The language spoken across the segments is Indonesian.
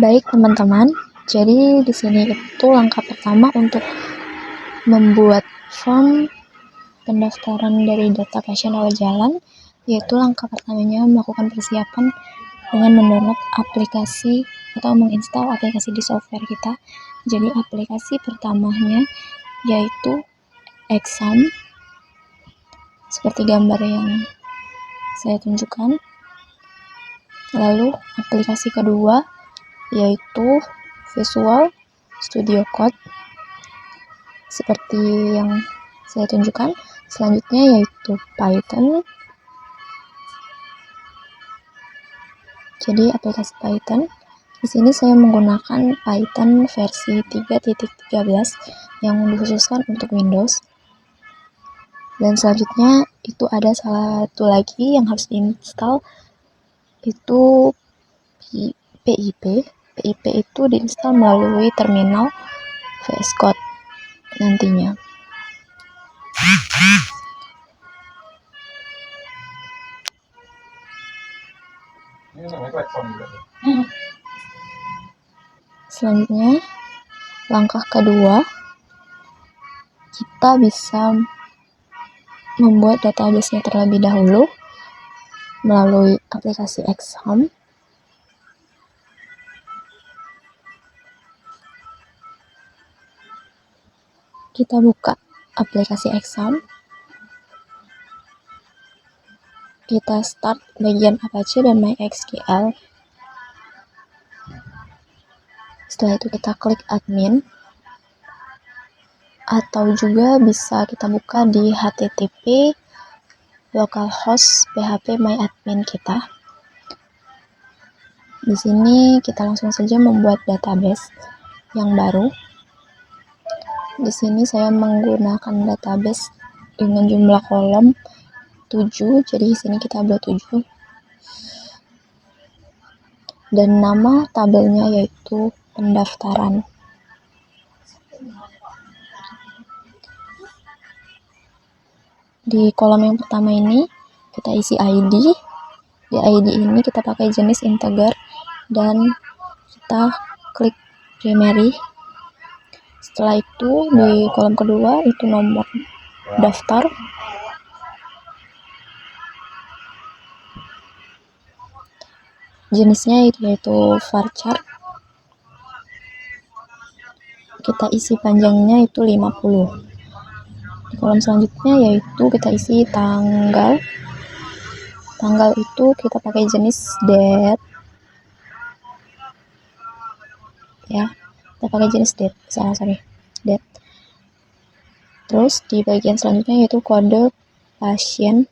Baik teman-teman, jadi di sini itu langkah pertama untuk membuat form pendaftaran dari data pasien rawat jalan, yaitu langkah pertamanya melakukan persiapan dengan mendownload aplikasi atau menginstal aplikasi di software kita. Jadi aplikasi pertamanya yaitu Exam, seperti gambar yang saya tunjukkan. Lalu aplikasi kedua yaitu Visual Studio Code, seperti yang saya tunjukkan. Selanjutnya yaitu Python. Jadi aplikasi Python, di sini saya menggunakan Python versi 3.13 yang dikhususkan untuk Windows. Dan selanjutnya itu ada satu lagi yang harus diinstal, itu PIP. PIP itu diinstal melalui terminal VS Code nantinya. Selanjutnya, langkah kedua, kita bisa membuat database-nya terlebih dahulu melalui aplikasi Exam. Kita buka aplikasi Exam. Kita start bagian Apache dan MySQL. Setelah itu kita klik admin, atau juga bisa kita buka di http localhost php myadmin kita. Di sini kita langsung saja membuat database yang baru. Di sini saya menggunakan database dengan jumlah kolom 7, jadi di sini kita buat 7. Dan nama tabelnya yaitu pendaftaran. Di kolom yang pertama ini kita isi ID. Di ID ini kita pakai jenis integer dan kita klik primary. Setelah itu di kolom kedua itu nomor daftar. Jenisnya yaitu varchar. Kita isi panjangnya itu 50. Di kolom selanjutnya yaitu kita isi tanggal. Tanggal itu kita pakai jenis date. Ya, kita pakai jenis date. Date. Terus di bagian selanjutnya yaitu kode pasien.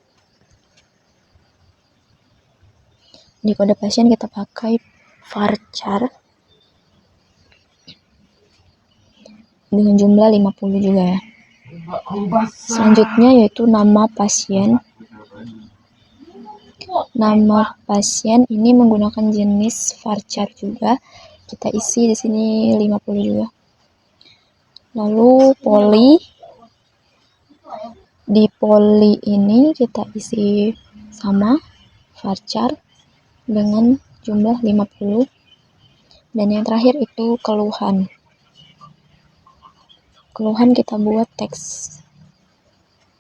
Di kode pasien kita pakai varchar dengan jumlah 50 juga ya. Selanjutnya yaitu nama pasien. Nama pasien ini menggunakan jenis varchar juga. Kita isi di sini 50 juga. Lalu poli. Di poli ini kita isi sama varchar dengan jumlah 50. Dan yang terakhir itu keluhan. Keluhan kita buat teks.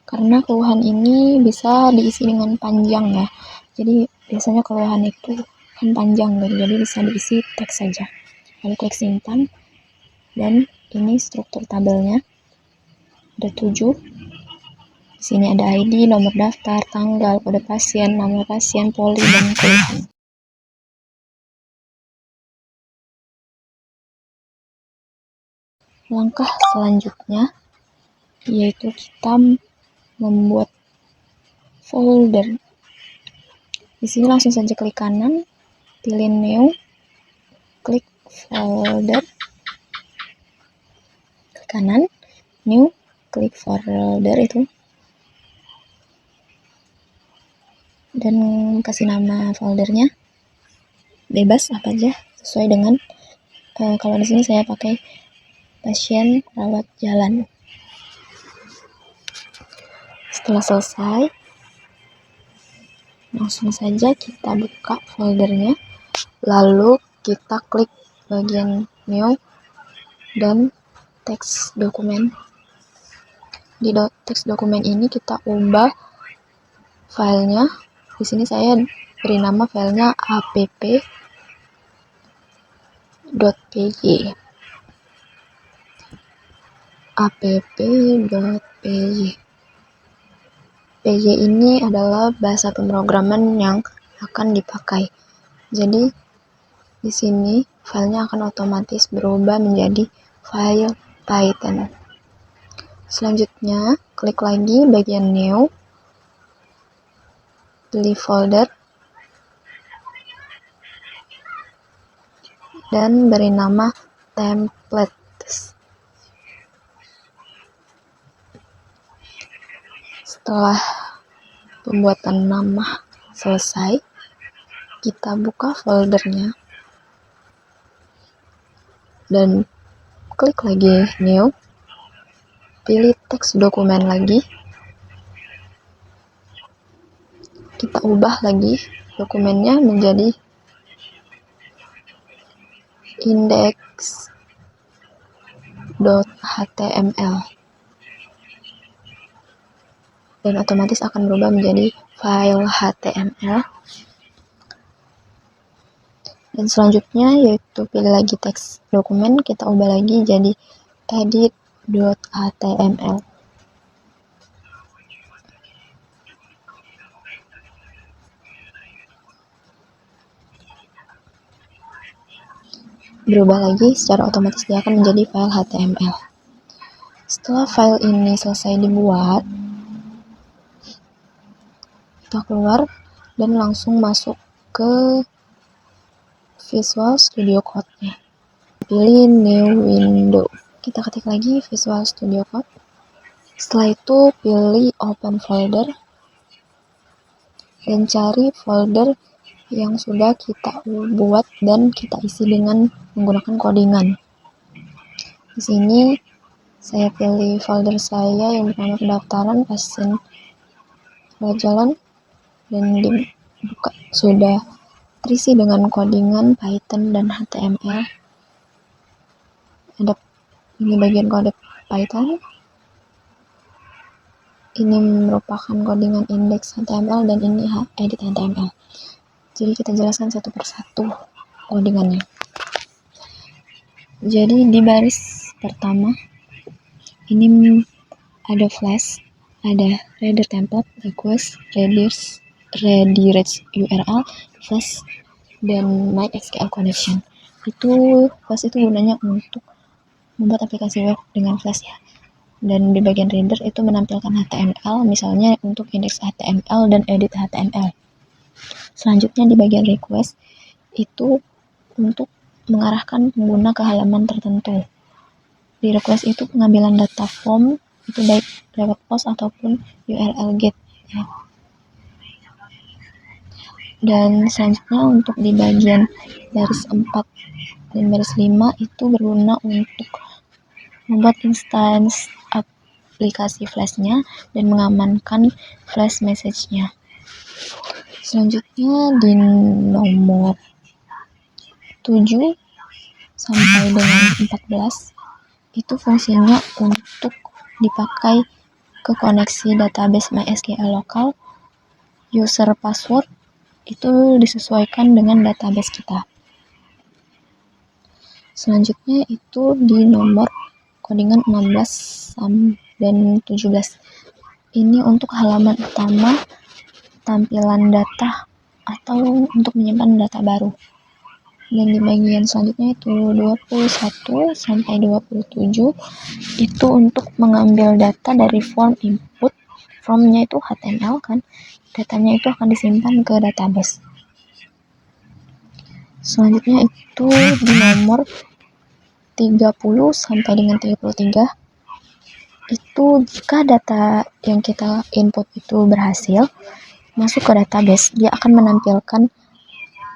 Karena keluhan ini bisa diisi dengan panjang ya. Jadi biasanya keluhan itu kan panjang gitu. Jadi bisa diisi teks saja. Lalu klik simpan. Dan ini struktur tabelnya. Ada 7. Di sini ada ID, nomor daftar, tanggal, kode pasien, nama pasien, poli, dan keluhan. Langkah selanjutnya yaitu kita membuat folder. Di sini langsung saja klik kanan, pilih new, klik folder, klik kanan, new, klik folder itu, dan kasih nama foldernya bebas apa aja sesuai dengan kalau di sini saya pakai pasien rawat jalan. Setelah selesai, langsung saja kita buka foldernya, lalu kita klik bagian new dan teks dokumen. Di teks dokumen ini kita ubah filenya. Di sini saya beri nama filenya app.py. app.py. PY ini adalah bahasa pemrograman yang akan dipakai. Jadi di sini filenya akan otomatis berubah menjadi file Python. Selanjutnya, klik lagi bagian new, pilih folder, dan beri nama templates. Setelah pembuatan nama selesai, kita buka foldernya dan klik lagi new, pilih teks dokumen lagi, kita ubah lagi dokumennya menjadi index.html dan otomatis akan berubah menjadi file HTML. Dan selanjutnya yaitu pilih lagi teks dokumen, kita ubah lagi jadi edit.html. Berubah lagi, secara otomatis dia akan menjadi file HTML. Setelah file ini selesai dibuat, kita keluar dan langsung masuk ke Visual Studio Code-nya. Pilih New Window. Kita ketik lagi Visual Studio Code. Setelah itu pilih Open Folder dan cari folder yang sudah kita buat dan kita isi dengan menggunakan codingan. Di sini saya pilih folder saya yang bernama pendaftaran pasien rawat jalan dan dibuka, sudah terisi dengan codingan Python dan HTML. Ada ini bagian kode Python. Ini merupakan codingan index HTML dan ini edit HTML. Jadi kita jelaskan satu persatu codingannya. Jadi di baris pertama ini ada flash, ada reader template, request, redirect URL, flash, dan MySQL connection. Flash itu gunanya untuk membuat aplikasi web dengan flash ya. Dan di bagian reader itu menampilkan HTML, misalnya untuk indeks HTML dan edit HTML. Selanjutnya di bagian request itu untuk mengarahkan pengguna ke halaman tertentu. Di request itu pengambilan data form itu baik lewat post ataupun URL get ya. Dan selanjutnya untuk di bagian baris 4 dan baris 5 itu berguna untuk membuat instance aplikasi flashnya dan mengamankan flash message-nya. Selanjutnya di nomor 7 sampai dengan 14 itu fungsinya untuk dipakai ke koneksi database MySQL lokal. User password itu disesuaikan dengan database kita. Selanjutnya itu di nomor codingan 16 dan 17. Ini untuk halaman utama, tampilan data, atau untuk menyimpan data baru. Dan di bagian selanjutnya itu 21 sampai 27 itu untuk mengambil data dari form input. Formnya itu HTML kan, datanya itu akan disimpan ke database. Selanjutnya itu di nomor 30 sampai dengan 33 itu jika data yang kita input itu berhasil masuk ke database, dia akan menampilkan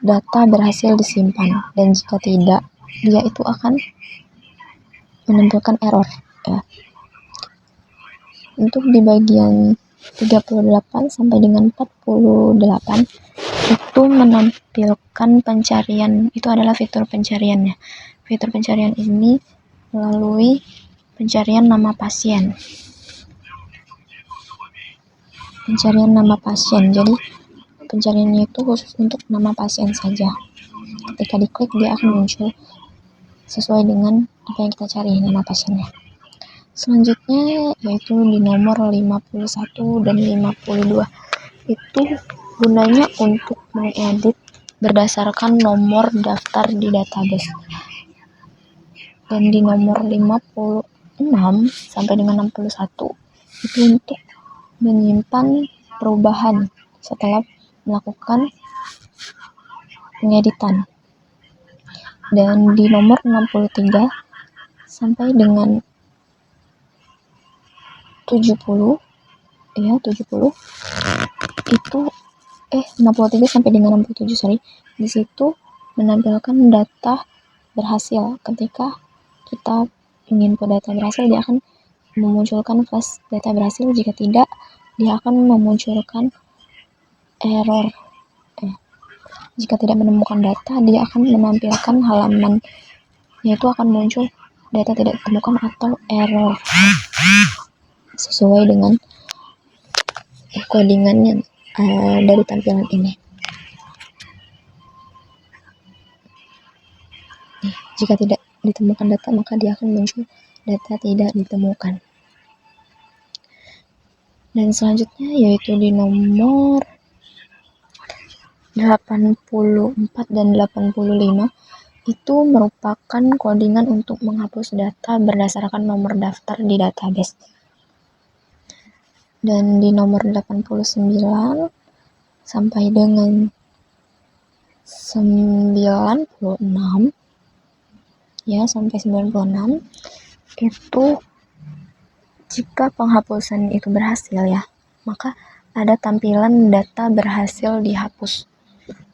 data berhasil disimpan, dan jika tidak, dia itu akan menampilkan error ya. Untuk di bagian 38 sampai dengan 48 itu menampilkan pencarian, itu adalah fitur pencariannya. Fitur pencarian ini melalui pencarian nama pasien. Jadi pencariannya itu khusus untuk nama pasien saja. Ketika diklik dia akan muncul sesuai dengan apa yang kita cari, nama pasiennya. Selanjutnya yaitu di nomor 51 dan 52. Itu gunanya untuk mengedit berdasarkan nomor daftar di database. Dan di nomor 56 sampai dengan 61 itu untuk menyimpan perubahan setelah melakukan pengeditan. Dan di nomor 63 sampai dengan 70 itu 63 sampai dengan 67 di situ menampilkan data berhasil. Ketika kita menginput data berhasil, dia akan memunculkan flash data berhasil. Jika tidak, dia akan memunculkan error. Jika tidak menemukan data, dia akan menampilkan halaman, yaitu akan muncul data tidak ditemukan atau error sesuai dengan codingannya dari tampilan ini. Jika tidak ditemukan data, maka dia akan muncul data tidak ditemukan. Dan selanjutnya yaitu di nomor 84 dan 85 itu merupakan codingan untuk menghapus data berdasarkan nomor daftar di database. Dan di nomor 89 sampai dengan 96 sampai 96 itu jika penghapusan itu berhasil maka ada tampilan data berhasil dihapus.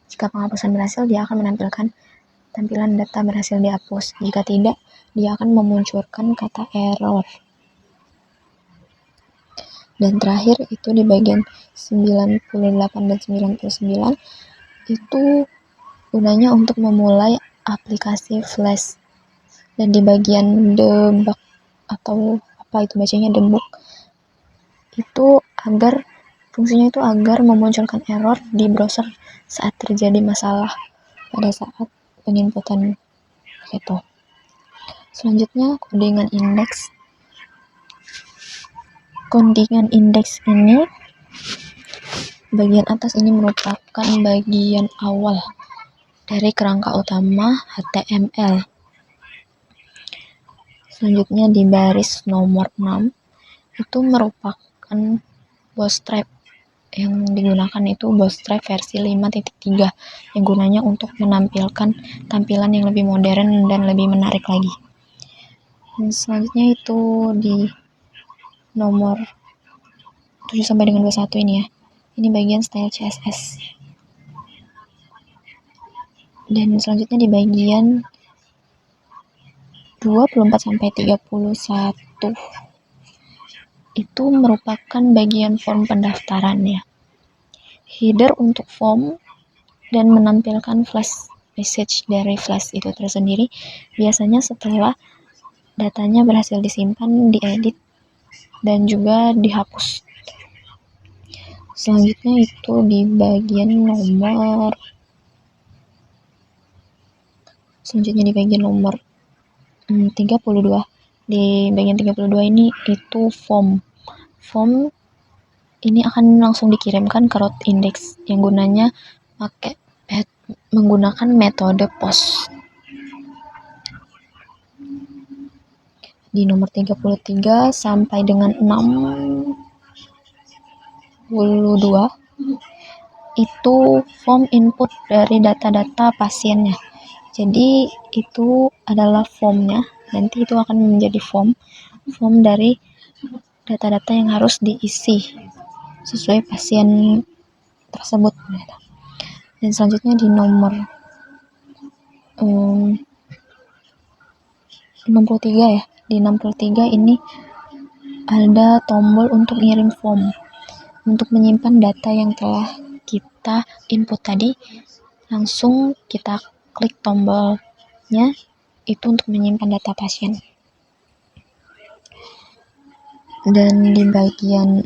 Jika penghapusan berhasil, dia akan menampilkan tampilan data berhasil dihapus. Jika tidak, dia akan memunculkan kata error. Dan terakhir itu di bagian 98 dan 99 itu gunanya untuk memulai aplikasi Flash. Dan di bagian debug atau apa itu bacanya debug itu fungsinya itu agar memunculkan error di browser saat terjadi masalah pada saat penginputan itu. Selanjutnya codingan indeks. Codingan indeks ini bagian atas ini merupakan bagian awal dari kerangka utama HTML. Selanjutnya di baris nomor 6 itu merupakan bootstrap. Yang digunakan itu bootstrap versi 5.3 yang gunanya untuk menampilkan tampilan yang lebih modern dan lebih menarik lagi. Dan selanjutnya itu di nomor 7 sampai dengan 21 ini ini bagian style CSS. Dan selanjutnya di bagian 24 sampai 31 itu merupakan bagian form pendaftaran header untuk form dan menampilkan flash message dari flash itu tersendiri biasanya setelah datanya berhasil disimpan, diedit dan juga dihapus. Selanjutnya itu di bagian nomor 32. Di bagian 32 ini itu form ini akan langsung dikirimkan ke root index yang gunanya menggunakan metode post. Di nomor 33 sampai dengan 62 itu form input dari data-data pasiennya. Jadi itu adalah formnya, nanti itu akan menjadi form dari data-data yang harus diisi sesuai pasien tersebut. Dan selanjutnya di nomor 63 di 63 ini ada tombol untuk ngirim form untuk menyimpan data yang telah kita kita input tadi, langsung kita klik tombolnya itu untuk menyimpan data pasien. Dan di bagian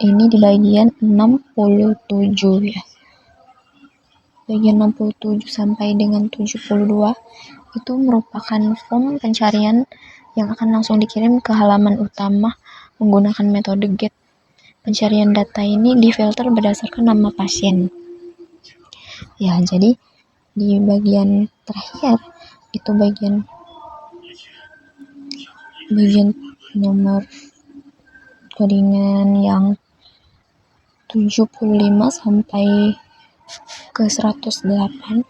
ini di bagian 67 ya. Bagian 67 sampai dengan 72 itu merupakan form pencarian yang akan langsung dikirim ke halaman utama menggunakan metode GET. Pencarian data ini difilter berdasarkan nama pasien. Ya, jadi di bagian terakhir itu bagian nomor codingan yang 75 sampai ke 108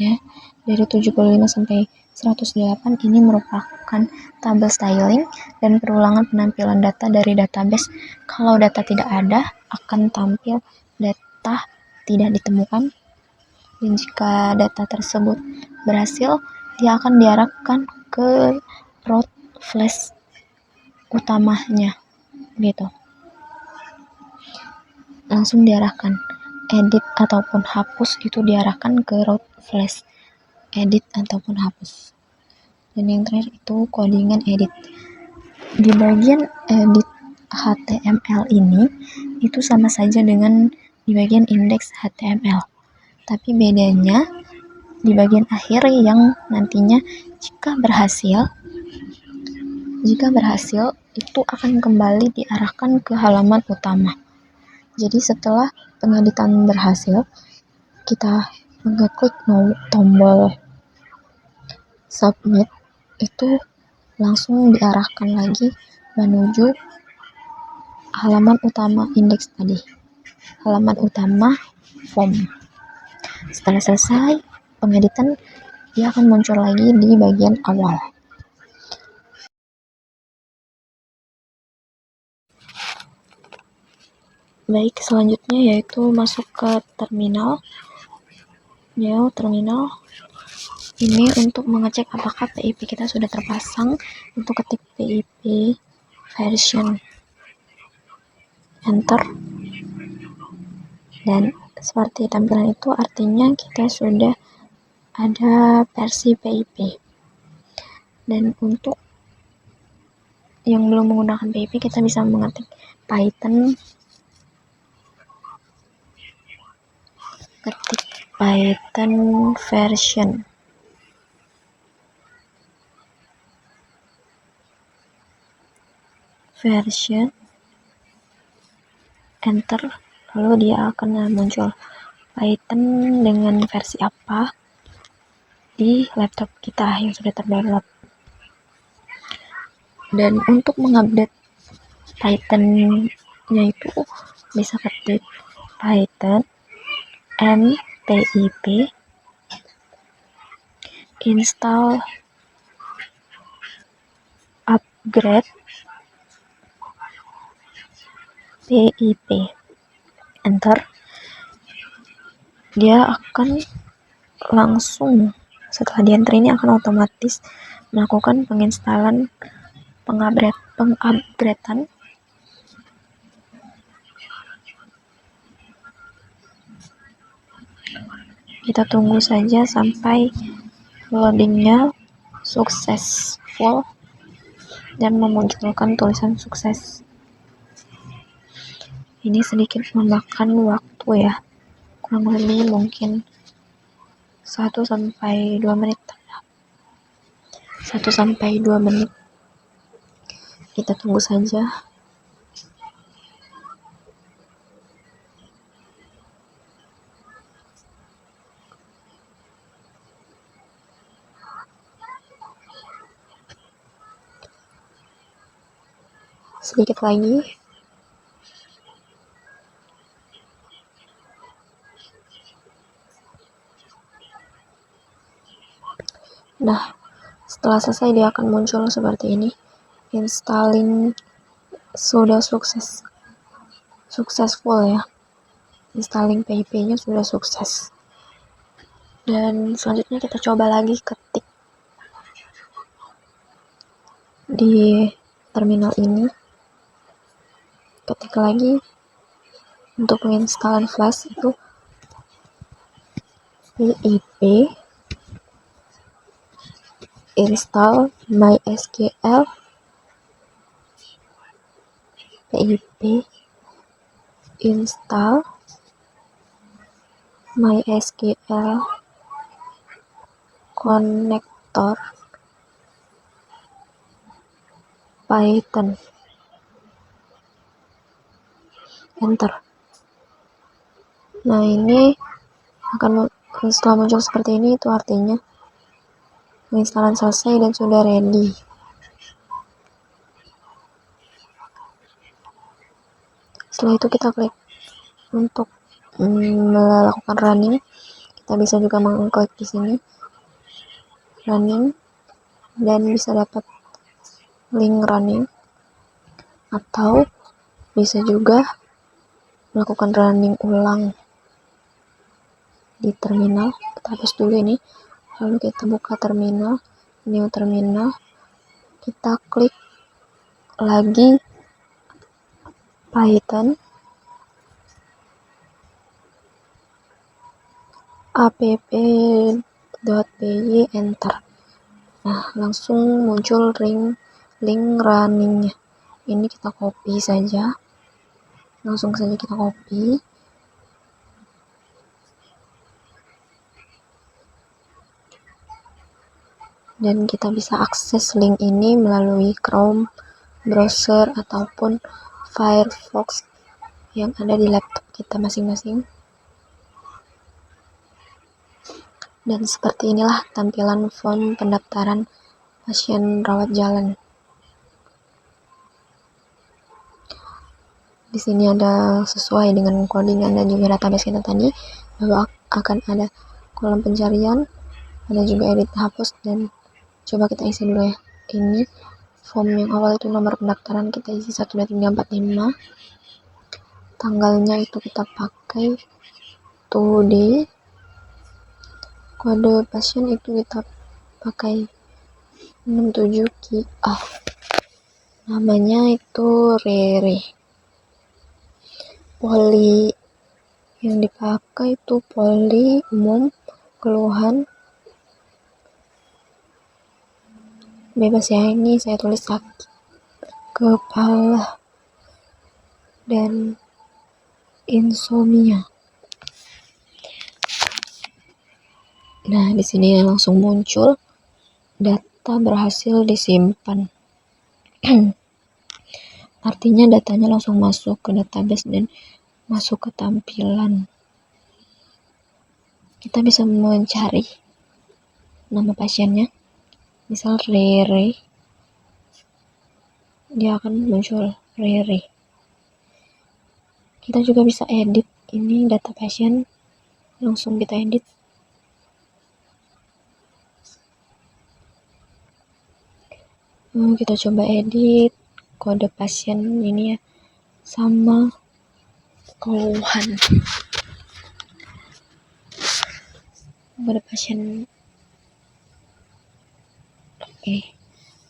ya. Dari 75 sampai 108 ini merupakan tabel styling dan perulangan penampilan data dari database. Kalau data tidak ada, akan tampil data tidak ditemukan, dan jika data tersebut berhasil, dia akan diarahkan ke root flash utamanya gitu. Langsung diarahkan. Edit ataupun hapus itu diarahkan ke root flash edit ataupun hapus. Dan yang terakhir itu codingan edit. Di bagian edit HTML ini itu sama saja dengan di bagian indeks HTML, tapi bedanya di bagian akhir yang nantinya jika berhasil itu akan kembali diarahkan ke halaman utama. Jadi setelah pengeditan berhasil, kita mengeklik tombol submit, itu langsung diarahkan lagi menuju halaman utama indeks tadi, halaman utama form. Setelah selesai pengeditan, dia akan muncul lagi di bagian awal. Baik, selanjutnya yaitu masuk ke terminal. Terminal ini untuk mengecek apakah PIP kita sudah terpasang. Untuk ketik PIP version, enter, dan seperti tampilan itu artinya kita sudah ada versi PIP. Dan untuk yang belum menggunakan PIP, kita bisa mengetik Python, version, enter, lalu dia akan muncul Python dengan versi apa di laptop kita yang sudah terdownload. Dan untuk mengupdate Python-nya itu bisa ketik Python npip install upgrade pip, enter. Dia akan langsung setelah di enter ini akan otomatis melakukan penginstalan pengupgradean kita tunggu saja sampai loadingnya successful dan memunculkan tulisan sukses. Ini sedikit memakan waktu ya, kurang lebih mungkin 1-2 menit. 1-2 menit. Kita tunggu saja. Sedikit lagi. Nah, setelah selesai dia akan muncul seperti ini. Installing sudah successful ya. Installing PIP-nya sudah sukses. Dan selanjutnya kita coba lagi ketik di terminal ini. Ketik lagi Untuk penginstalan flash itu pip install mysql pip install mysql connector python, enter. Nah, ini akan setelah muncul seperti ini, itu artinya penginstalan selesai dan sudah ready. Setelah itu kita klik untuk melakukan running. Kita bisa juga mengklik di sini running dan bisa dapat link running, atau bisa juga melakukan running ulang di terminal. Kita hapus dulu ini, lalu kita buka terminal, new terminal, kita klik lagi Python app.py, enter. Nah, langsung muncul link runningnya. Ini kita copy saja, langsung saja kita copy. Dan kita bisa akses link ini melalui Chrome browser ataupun Firefox yang ada di laptop kita masing-masing. Dan seperti inilah tampilan form pendaftaran pasien rawat jalan. Di sini ada sesuai dengan codingan dan juga database kita tadi, bahwa akan ada kolom pencarian, ada juga edit hapus, dan coba kita isi dulu ya. Ini form yang awal itu nomor pendaftaran kita isi 12345, tanggalnya itu kita pakai today, kode pasien itu kita pakai 67QA, namanya itu Rere, poli yang dipakai itu poli umum, keluhan bebas ya. Ini saya tulis sakit kepala dan insomnia. Nah, di sini langsung muncul data berhasil disimpan. Artinya datanya langsung masuk ke database dan masuk ke tampilan. Kita bisa mencari nama pasiennya, misal Rere, dia akan muncul Rere. Kita juga bisa edit ini data pasien, langsung kita edit. Kita coba edit kode pasien ini ya, sama keluhan. Kode pasien. Oke.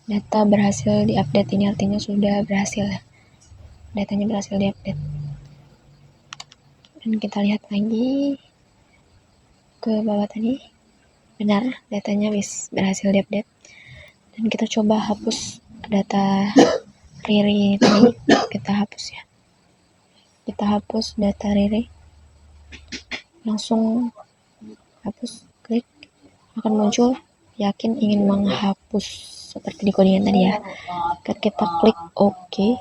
Data berhasil diupdate, ini artinya sudah berhasil ya. Datanya berhasil diupdate. Dan kita lihat lagi ke bawah tadi. Benar, datanya berhasil diupdate. Dan kita coba hapus data Riri tadi, kita hapus ya. Kita hapus data Riri, langsung hapus, klik, akan muncul yakin ingin menghapus seperti di codingan tadi ya. Kita klik OK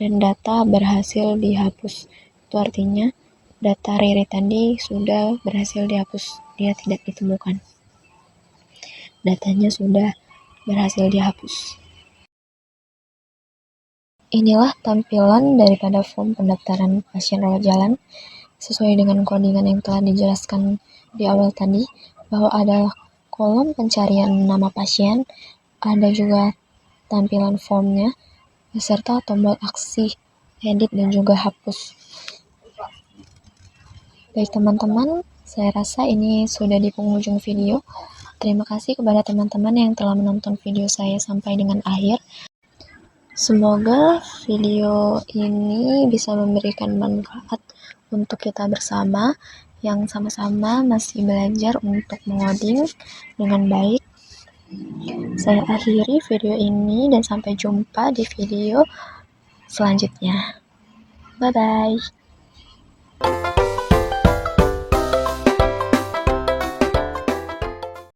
dan data berhasil dihapus. Itu artinya data Riri tadi sudah berhasil dihapus, dia tidak ditemukan. Datanya sudah berhasil dihapus. Inilah tampilan daripada form pendaftaran pasien rawat jalan sesuai dengan codingan yang telah dijelaskan di awal tadi, bahwa ada kolom pencarian nama pasien, ada juga tampilan formnya, beserta tombol aksi edit dan juga hapus. Baik teman-teman, saya rasa ini sudah di penghujung video. Terima kasih kepada teman-teman yang telah menonton video saya sampai dengan akhir. Semoga video ini bisa memberikan manfaat untuk kita bersama yang sama-sama masih belajar untuk mengoding dengan baik. Saya akhiri video ini dan sampai jumpa di video selanjutnya. Bye-bye.